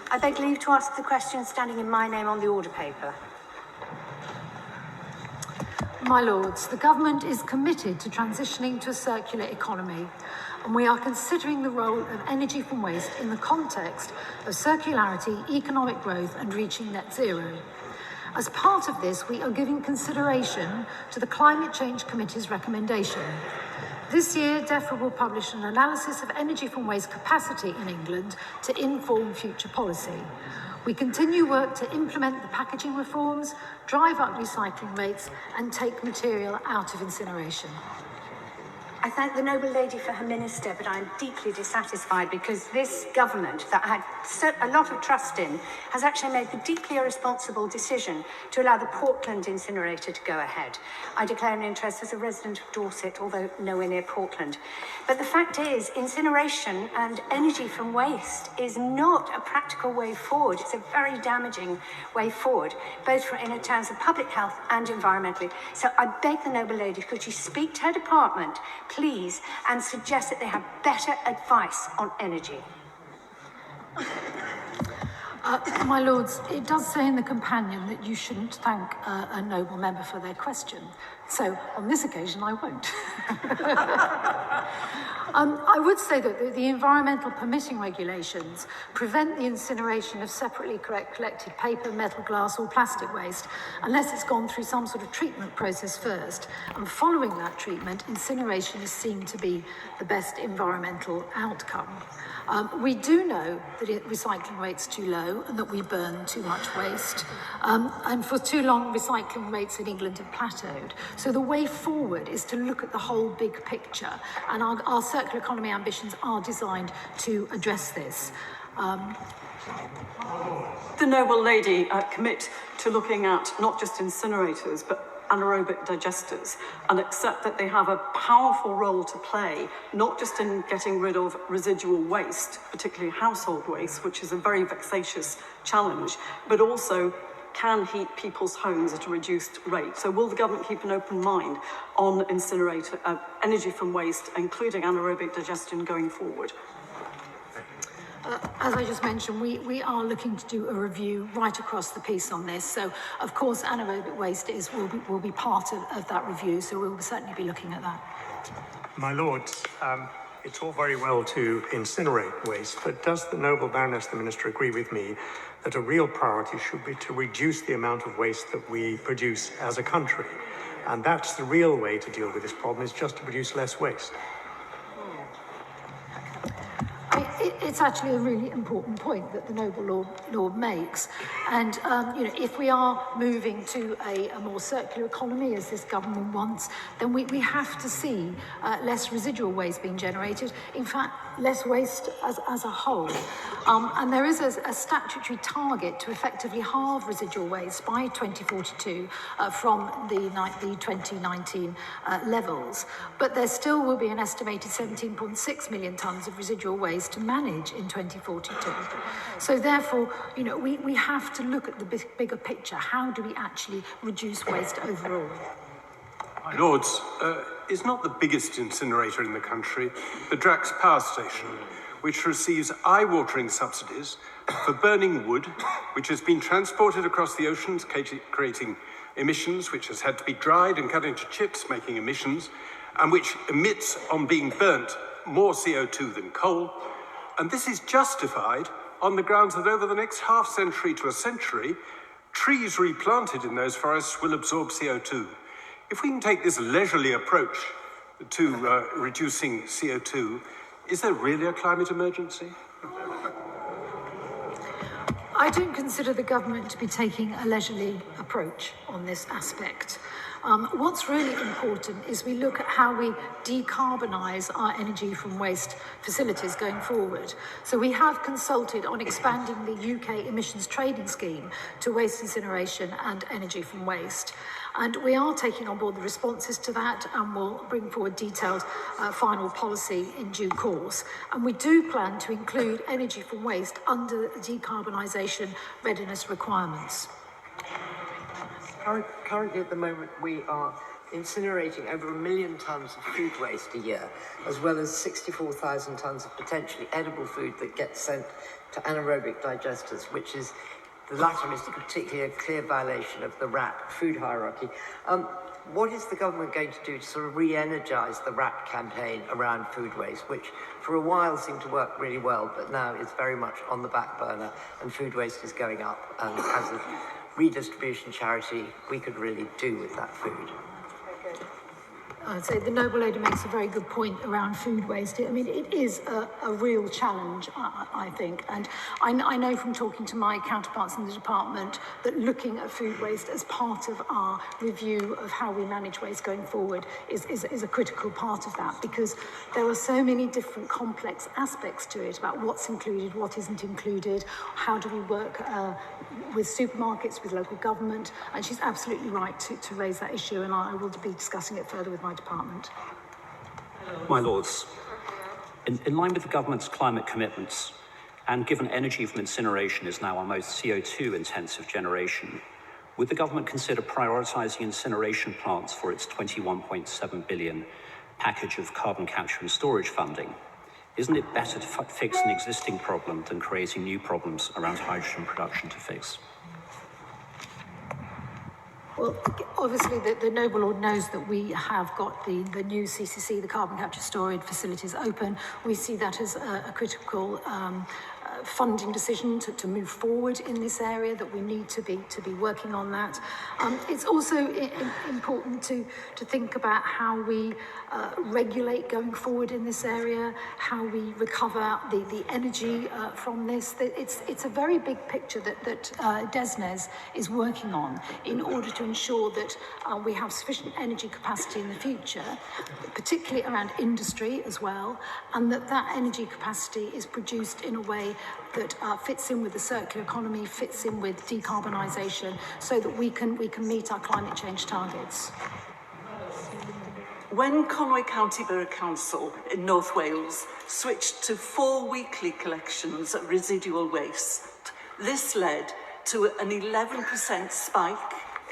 I beg leave to ask the question standing in my name on the order paper. My Lords, the Government is committed to transitioning to a circular economy, and we are considering the role of energy from waste in the context of circularity, economic growth and reaching net zero. As part of this, we are giving consideration to the Climate Change Committee's recommendation. This year, DEFRA will publish an analysis of energy from waste capacity in England to inform future policy. We continue work to implement the packaging reforms, drive up recycling rates and take material out of incineration. I thank the noble lady for her minister, but I'm deeply dissatisfied because this government that I had a lot of trust in has actually made the deeply irresponsible decision to allow the Portland incinerator to go ahead. I declare an interest as a resident of Dorset, although nowhere near Portland. But the fact is, incineration and energy from waste is not a practical way forward. It's a very damaging way forward, both in terms of public health and environmentally. So I beg the noble lady, could she speak to her department, please, and suggest that they have better advice on energy. My Lords, it does say in the companion that you shouldn't thank a noble member for their question. So on this occasion, I won't. I would say that the environmental permitting regulations prevent the incineration of separately collected paper, metal, glass or plastic waste unless it's gone through some sort of treatment process first. And following that treatment, incineration is seen to be the best environmental outcome. We do know that recycling rate's too low and that we burn too much waste. And for too long, recycling rates in England have plateaued. So the way forward is to look at the whole big picture. And our circular economy ambitions are designed to address this. The noble lady commit to looking at not just incinerators, but anaerobic digesters, and accept that they have a powerful role to play, not just in getting rid of residual waste, particularly household waste, which is a very vexatious challenge, but also can heat people's homes at a reduced rate. So will the government keep an open mind on energy from waste, including anaerobic digestion going forward? As I just mentioned, we are looking to do a review right across the piece on this. So, of course, anaerobic waste will be part of that review, so we will certainly be looking at that. My Lords, it's all very well to incinerate waste, but does the noble Baroness, the Minister, agree with me that a real priority should be to reduce the amount of waste that we produce as a country? And that's the real way to deal with this problem, is just to produce less waste. It's actually a really important point that the noble Lord makes. And if we are moving to a more circular economy, as this government wants, then we have to see less residual waste being generated. In fact, less waste as a whole. And there is a statutory target to effectively halve residual waste by 2042 from the 2019 levels. But there still will be an estimated 17.6 million tonnes of residual waste to manage in 2042. So therefore, we have to look at the bigger picture. How do we actually reduce waste overall? My Lords, is not the biggest incinerator in the country the Drax Power Station, which receives eye-watering subsidies for burning wood, which has been transported across the oceans, creating emissions, which has had to be dried and cut into chips, making emissions, and which emits, on being burnt, more CO2 than coal. And this is justified on the grounds that over the next half century to a century, trees replanted in those forests will absorb CO2. If we can take this leisurely approach to reducing CO2, is there really a climate emergency? I don't consider the government to be taking a leisurely approach on this aspect. What's really important is we look at how we decarbonise our energy from waste facilities going forward. So we have consulted on expanding the UK emissions trading scheme to waste incineration and energy from waste. And we are taking on board the responses to that and will bring forward detailed final policy in due course. And we do plan to include energy from waste under the decarbonisation readiness requirements. Currently, at the moment, we are incinerating over 1 million tonnes of food waste a year, as well as 64,000 tonnes of potentially edible food that gets sent to anaerobic digesters, which is, the latter is particularly a clear violation of the RAP food hierarchy. What is the government going to do to sort of re-energise the RAP campaign around food waste, which for a while seemed to work really well, but now is very much on the back burner and food waste is going up, and as a redistribution charity, we could really do with that food? I'd say the Noble Lady makes a very good point around food waste. I mean, it is a real challenge, I think. And I know from talking to my counterparts in the department that looking at food waste as part of our review of how we manage waste going forward is a critical part of that, because there are so many different complex aspects to it about what's included, what isn't included, how do we work with supermarkets, with local government. And she's absolutely right to raise that issue, and I will be discussing it further with my department. My Lords, in line with the government's climate commitments, and given energy from incineration is now our most CO2 intensive generation, would the government consider prioritising incineration plants for its 21.7 billion package of carbon capture and storage funding? Isn't it better to fix an existing problem than creating new problems around hydrogen production to fix? Well, obviously the Noble Lord knows that we have got the new CCC, the carbon capture storage facilities open. We see that as a critical funding decision to move forward in this area, that we need to be working on that. It's also important to think about how we regulate going forward in this area, how we recover the energy from this. It's a very big picture that DESNES is working on in order to ensure that we have sufficient energy capacity in the future, particularly around industry as well, and that energy capacity is produced in a way that fits in with the circular economy, fits in with decarbonisation, so that we can meet our climate change targets. When Conwy County Borough Council in North Wales switched to 4 weekly collections of residual waste, this led to an 11% spike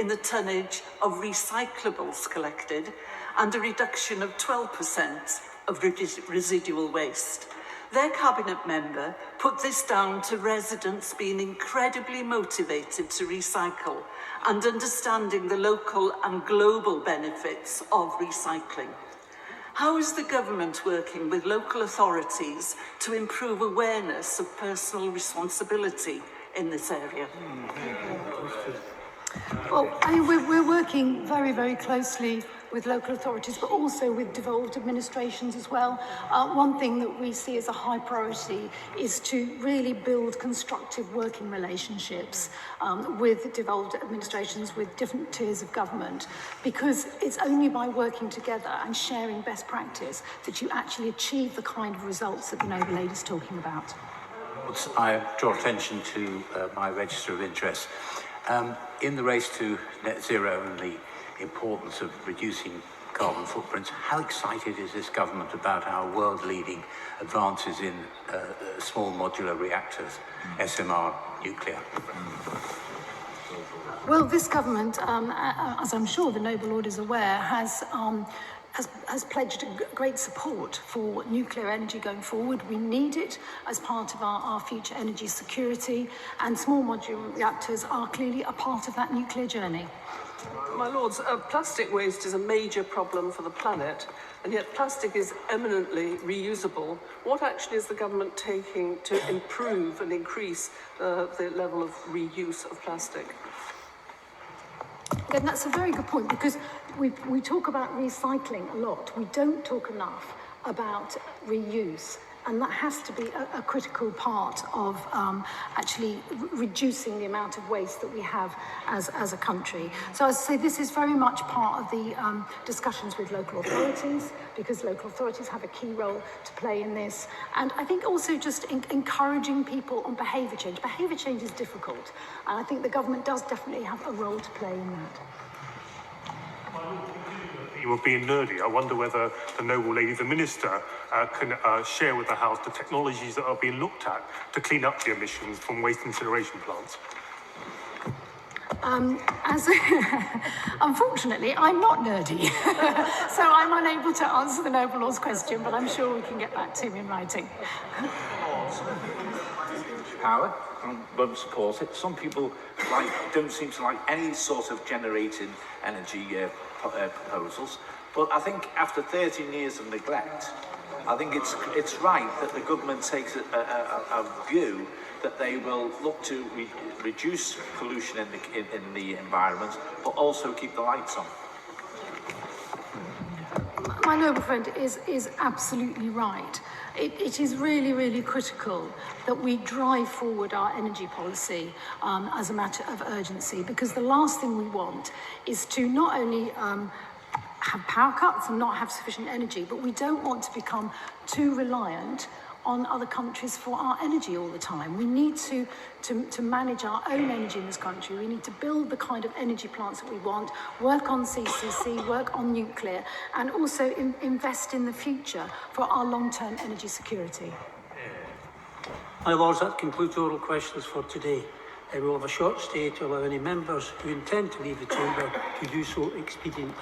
in the tonnage of recyclables collected and a reduction of 12% of residual waste. Their cabinet member put this down to residents being incredibly motivated to recycle and understanding the local and global benefits of recycling. How is the government working with local authorities to improve awareness of personal responsibility in this area? Well, I mean, we're working very, very closely with local authorities, but also with devolved administrations as well. One thing that we see as a high priority is to really build constructive working relationships with devolved administrations, with different tiers of government, because it's only by working together and sharing best practice that you actually achieve the kind of results that the Noble Lady is talking about. I draw attention to my register of interest. In the race to net zero and the importance of reducing carbon footprints, how excited is this government about our world-leading advances in small modular reactors, SMR nuclear? Well, this government, as I'm sure the Noble Lord is aware, has pledged great support for nuclear energy going forward. We need it as part of our future energy security, and small modular reactors are clearly a part of that nuclear journey. My Lords, plastic waste is a major problem for the planet, and yet plastic is eminently reusable. What action is the government taking to improve and increase the level of reuse of plastic? Again, that's a very good point, because we talk about recycling a lot. We don't talk enough about reuse. And that has to be a critical part of actually reducing the amount of waste that we have as a country. So as I say, this is very much part of the discussions with local authorities, because local authorities have a key role to play in this. And I think also just encouraging people on behaviour change. Behaviour change is difficult, and I think the government does definitely have a role to play in that. You were being nerdy. I wonder whether the Noble Lady, the Minister, can share with the House the technologies that are being looked at to clean up the emissions from waste incineration plants. Unfortunately, I'm not nerdy, so I'm unable to answer the Noble Lord's question, but I'm sure we can get back to him in writing. power and won't support it. Some people don't seem to like any sort of generating energy proposals. But I think after 13 years of neglect, I think it's right that the government takes a view that they will look to reduce pollution in the environment, but also keep the lights on. My noble friend is absolutely right. It is really, really critical that we drive forward our energy policy as a matter of urgency, because the last thing we want is to not only have power cuts and not have sufficient energy, but we don't want to become too reliant on other countries for our energy all the time. We need to manage our own energy in this country. We need to build the kind of energy plants that we want, work on CCC, work on nuclear, and also invest in the future for our long-term energy security. My Lords, that concludes oral questions for today. We will have a short stay to allow any members who intend to leave the chamber to do so expediently.